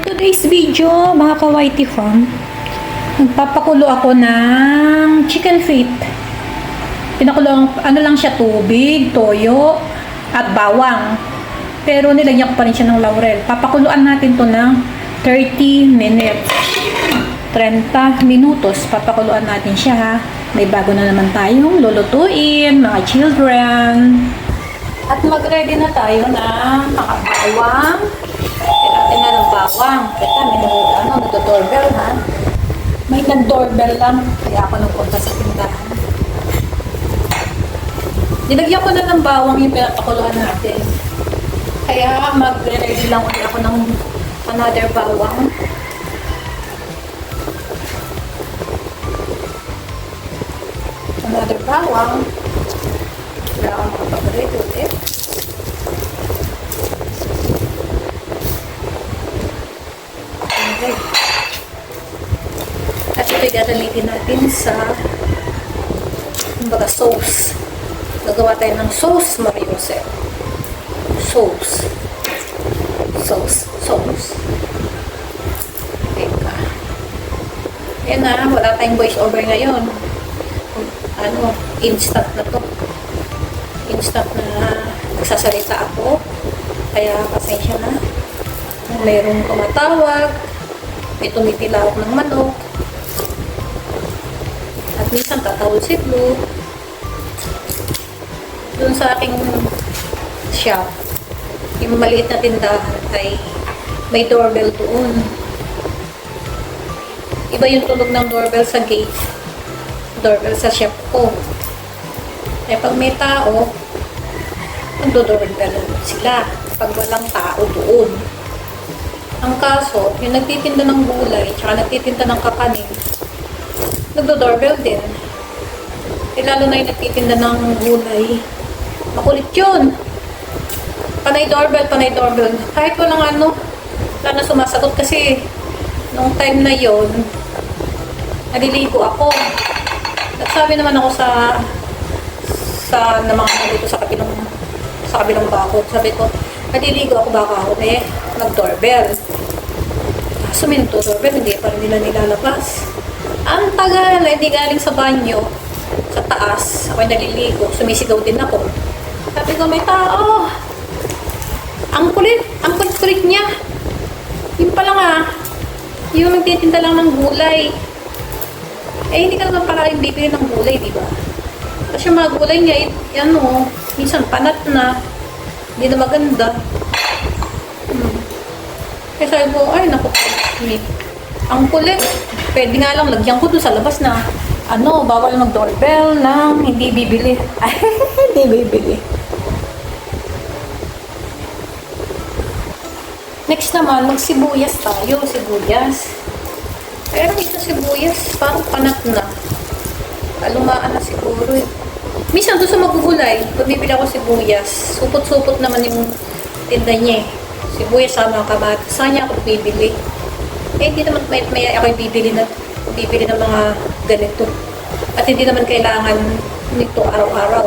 today's video, mga ka-YT fam, magpapakulo ako ng chicken feet. Pinakulo, ano lang siya, tubig, toyo, at bawang. Pero nilagyan ko pa rin siya ng laurel. Papakuluan natin to ng 30 minutes. 30 minutos, papakuluan natin siya ha. May bago na naman tayong lulutuin, mga children. At mag-ready na tayo ng mga bawang. Natin na ng bawang. Teka, may nag-doorbell ha. May nag-doorbell lang. Kaya ako nagpunta sa tindahan. Nilagyan ko na ng bawang yung pinapakuluan natin. Kaya mag-ready lang ulit ako ng another bawang. Another bawang. Wala akong makapag-ready ulit. Okay. At ito gagamitin natin sa kumbaga sauce. Gagawa tayo ng sauce, Mariose. Sauce. Teka. Ayan na, wala tayong voice over ngayon. Instant na to. Instant na nagsasalita ako. Kaya pasensya na. Mayroong tumatawag. May tumitilawak ng manok. At minsan tatawag si Blue. Doon sa aking shop, yung maliit na tindahan ay may doorbell doon. Iba yung tunog ng doorbell sa gate. Doorbell sa shop ko. Eh pag may tao, magdo-doorbell sila. Pag walang tao doon. Ang kaso, yung nagtitinda ng gulay, tsaka nagtitinda ng kakanin, nagdo-doorbell din. Eh lalo na yung nagtitinda ng gulay, makulit yun. Panay doorbell. Kahit walang wala na sumasagot kasi nung time na yon naliligo ako. Nagsabi naman ako sa na mga nalito sa kabilang bakod. Sabi ko, naliligo ako baka ako mag-doorbell. Kaso may nagdo-doorbell, hindi pa rin nila nilalabas. Ang tagal, hindi galing sa banyo, sa taas, ako'y naliligo, sumisigaw din ako. Sabi ko, may tao. Ang kulit niya. Yun pa lang yung nagtitinda lang ng gulay. Eh, hindi ka naman pala yung bibili ng gulay, di ba? Kasi yung mga gulay niya, minsan panat na, hindi na maganda. Kaya sabi ko, ay, naku, ang kulit. Pwede nga lang, lagyan ko dun sa labas na, bawal mag-doorbell ng hindi bibili. Ay, hindi bibili. Next naman, magsibuyas tayo. Sibuyas. Pero ito sibuyas, parang panat na. Lumaan na siguro eh. Minsan doon sa magugulay, pag bibili ako sibuyas, supot-supot naman yung tinda niya eh. Sibuyas sama kamatis. Saan niya ako bibili? Eh, hindi naman may ako bibili ng mga ganito. At hindi naman kailangan nito araw-araw.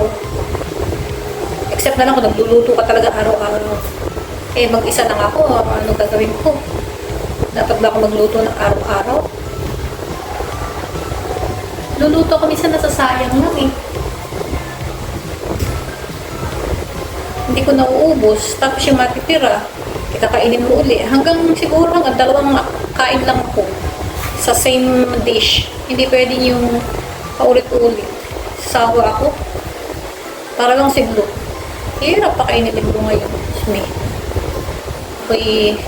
Except na lang kung nagluluto ka talaga araw-araw. Eh, mag-isa lang ako. Ano gagawin ko? Dapat ba ako magluto ng araw-araw? Luluto ko minsan nasasayang lang eh. Hindi ko nauubos. Tapos yung matitira, ikakainin mo uli. Siguro hanggang 2 kain lang ako sa same dish. Hindi pwede yung paulit-ulit. Sawa ako. Para lang siglo. Hirap pa kainin libro ngayon. Ako'y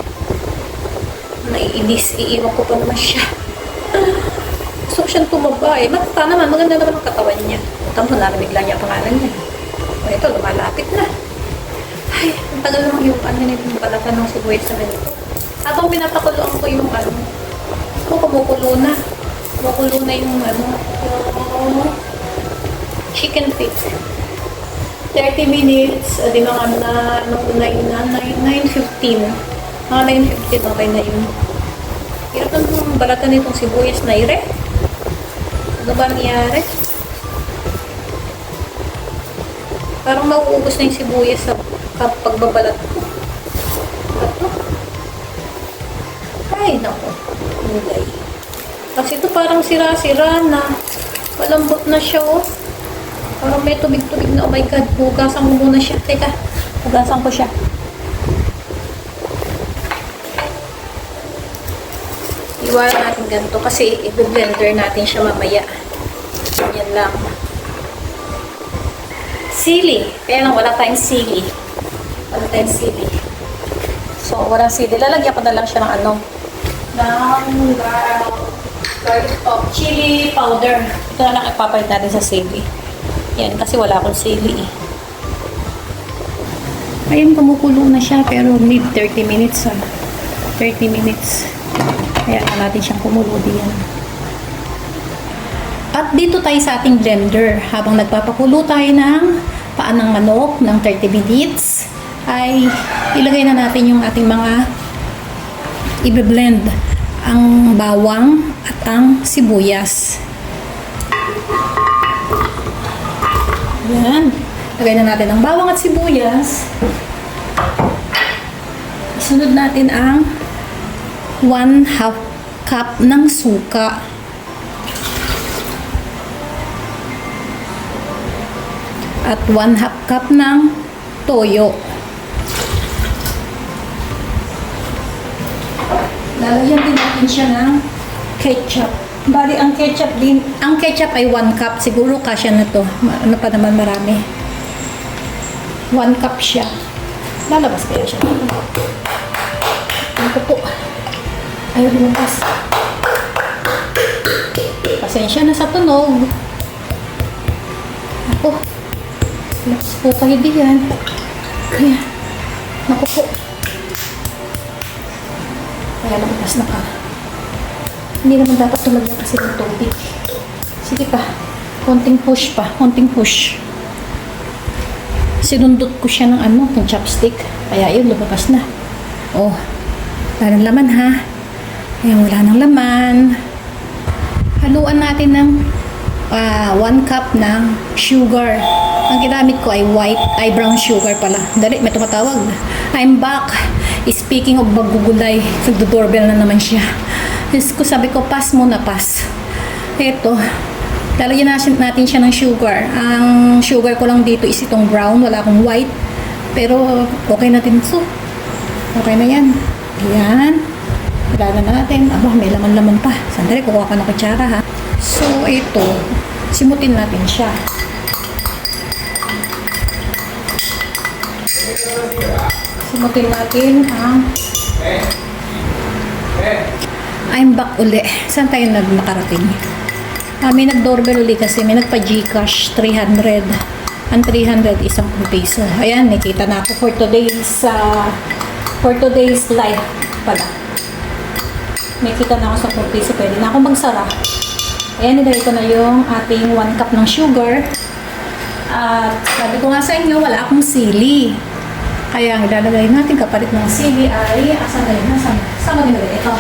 naiinis. Iiwan ko pa naman siya. Gusto ko siyang tumaba eh. Matata naman. Maganda naman ang katawan niya. Tama, narinig lang niya pangalan niya. O ito, lumalapit na. Ay, ang tagal naman yung yung balatan ng sibuyas sa ganito. Habang pinapakuluan ko yung kumukulo na. Kumukulo na yung yung chicken feet. 30 minutes, di mga 9:15. Mga 9:15, okay na yun. Hirap ng balatan nitong sibuyas na ire. Ano ba nangyari? Parang mauubos na yung sibuyas sa pagbabalat ko. Ito. ako. Gulay. Kasi ito parang sira-sira na. Malambot na siya, oh. Parang may tubig-tubig na. Oh my God. Hugasan ko muna siya. Teka. Hugasan ko siya. Iwanan natin ganito kasi i-blender natin siya mamaya. Yan lang. Sili. Kaya lang wala tayong sili. Wala tayong sili. So, walang sili. Lalagyan ko na lang siya ng ano. Ng chili powder. Ito na lang ipapalit natin sa sili. Yan, kasi wala akong sili eh. Ayun, kumukulo na siya pero need 30 minutes. 30 minutes. Kaya natin siyang kumulo diyan. At dito tayo sa ating blender. Habang nagpapakulo tayo ng paan ng manok ng 30 minutes, ay ilagay na natin yung ating mga i-blend. Ang bawang at ang sibuyas. Yan. Lagay na natin ang bawang at sibuyas. Isunod natin ang 1/2 cup ng suka. At 1/2 cup ng toyo. Lalagyan din natin siya ng ketchup. Bali, ang ketchup ay 1 cup. Siguro kasya na to. Ano pa naman marami. 1 cup siya. Lalabas kaya siya. Ito po. Ayaw lumabas. Pasensya na sa tunog. Ako. Lakas po kayo diyan. Kaya. Naku po. Kaya lumabas na ka. Hindi naman dapat tulagyan kasi ng tubig. Sige pa. Konting push pa. Konting push. Sinundot ko siya ng ano, ng chopstick. Kaya yun, lumabas na. Oh. Wala ng laman ha. Ayan, wala ng laman. Haluan natin ng 1 cup ng sugar. Ang ginamit ko ay brown sugar pala. Dali, may tumatawag. I'm back. Speaking of bagugulay, nagdo-doorbell na naman siya. Sabi ko, pass muna, pass. Ito, lalagyan natin siya ng sugar. Ang sugar ko lang dito is itong brown, wala akong white. Pero okay na din ito. Okay na yan. Ayan. Wala na natin. Aba, may laman-laman pa. Sandali, kukuha ka ng kutsara ha. So, ito, simutin natin siya. Simutin natin ang I'm back uli. Saan tayo nakarating? May nag-doorbell uli kasi may nagpa-Gcash 300. Ang 300 isang piso. Ayan, nakita na ako for today's live pala. Nakita na ako sa 4 piso. Pwede na ako magsara. Ayan, nilagay ko na yung ating 1 cup ng sugar. At sabi ko nga sa inyo, wala akong sili. Kaya ang ilalagay natin kapalit ng sili ay asan na yun? Saan mo nilagay? Ito.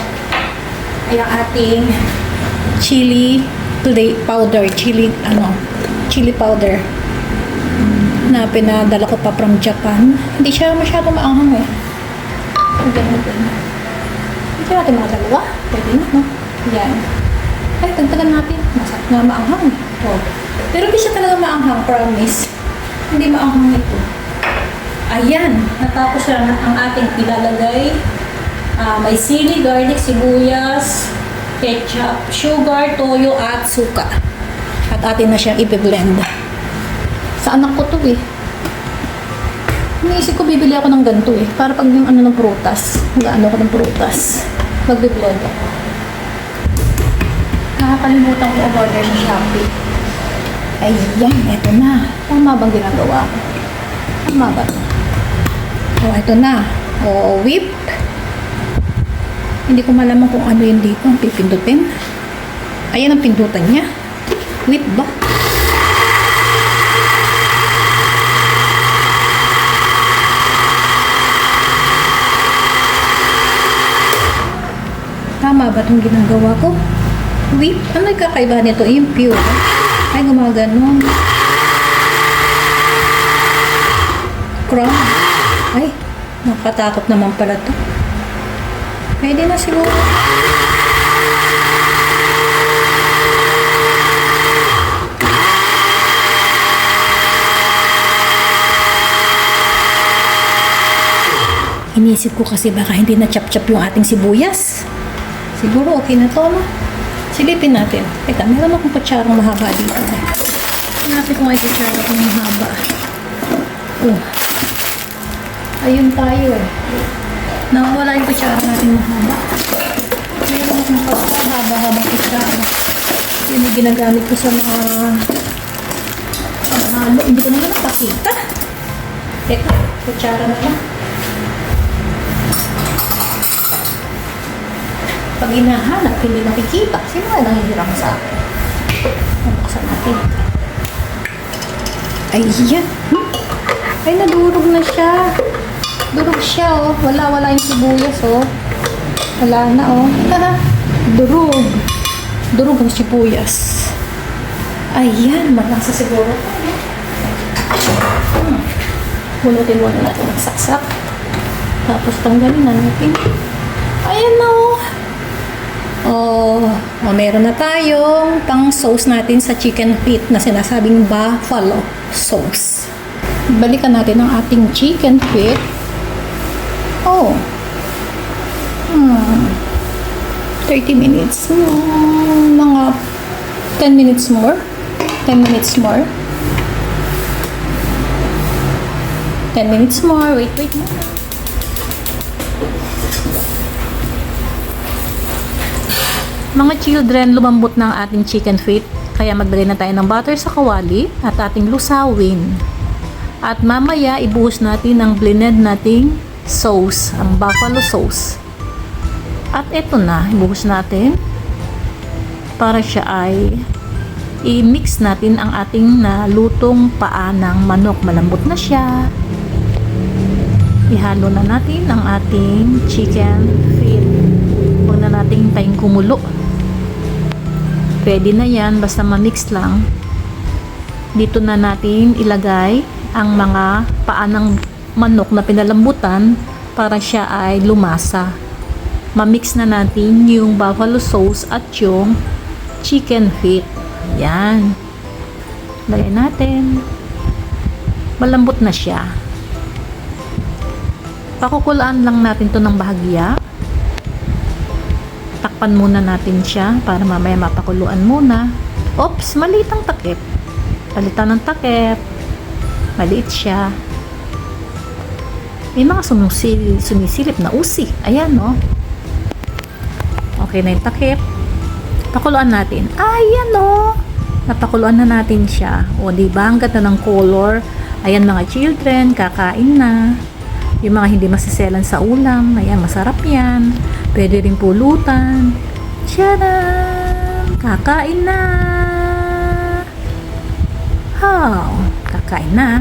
Ay ang ating chili powder. Chili powder. Na pinadala ko pa from Japan. Hindi siya masyado maanghang eh. Ganyan. Hindi natin mga dalawa. Pwede na, no? Yan. Ay, tagtagan natin. Masarap na maanghang. Oh. Pero hindi siya talaga maanghang, promise. Hindi maanghang ito. Ayan, natapos na ang ating ilalagay. May sili, garlic, sibuyas, ketchup, sugar, toyo, at suka. At atin na siyang i-blend. Sa anak ko to eh. Iniisip ko bibili ako ng ganito eh. Para pag yung ano ng prutas. Mag-ano ko ng prutas. Magbe-blend ako. Nakakalimutan ko order sa Shopee. Ayan, eto na. Tama bang ginagawa ko? Tama ba? Oh, ito na. Oh, whip. Hindi ko malaman kung ano yun dito. Ang pipindutin. Ayan ang pindutan niya. Whip ba? Tama ba itong ginagawa ko? Whip? Ano yung kakaiba nito? Yung pure. Ay, gumaganon. Crown. Ay, nakatakot naman pala to. Pwede na siguro. Inisip ko kasi baka hindi na chop-chop yung ating sibuyas. Siguro okay na to, no? Silipin natin. Teka, meron akong kutsarang mahaba dito. Hanapin ko nga yung kutsara kong mahaba. Oh. Ayun tayo eh. Nawawala yung kutsara natin mahaba. Meron akong haba-habang kutsara. Yun yung ginagamit ko sa mga panghalo. Hindi ko naman napakita. Teka, kutsara na lang. Pag hinahanap, hindi nakikita. Sino nga nanghihirap sa akin? Buksan natin. Ayan. Ay, nadurog na siya. Durog siya, oh. Wala yung sibuyas, oh. Wala na, oh. Durog. Durog ang sibuyas. Ayan, malasa siguro. Bunutin muna natin ang saksak. Tapos tanggalin na natin. Ayan na, oh. Meron na tayong pang sauce natin sa chicken feet na sinasabing buffalo sauce. Balikan natin ang ating chicken feet. 30 minutes. Mga 10 minutes more. 10 minutes more. 10 minutes more. Wait muna. Mga children, lumambot na ang ating chicken feet, kaya maglagay na tayo ng butter sa kawali at ating lusawin. At mamaya, ibuhos natin ang blended nating sauce, ang buffalo sauce. At ito na, ibuhos natin para siya ay i-mix natin ang ating nalutong paa ng manok. Malambot na siya. Ihalo na natin ang ating chicken feet. Huwag na natin hintayin kumulo. Pwede na yan, basta ma-mix lang. Dito na natin ilagay ang mga paa ng manok na pinalambutan para siya ay lumasa. Ma-mix na natin yung buffalo sauce at yung chicken feet. Yan. Lagay natin. Malambot na siya. Pakukulaan lang natin to ng bahagya. Takpan muna natin siya para mamaya mapakuluan muna. Oops, maliit ang takip. Palitan ng takip. Maliit siya. May mga sumisilip na usi. Ayan, no? Okay na yung takip. Pakuluan natin. Ayan, no? Napakuluan na natin siya. O, diba? Ang ganda ng color. Ayan, mga children. Kakain na. Yung mga hindi masiselan sa ulam. Ayan, masarap yan. Pwede rin pulutan. Tcharam! Kakain na! Kakain na.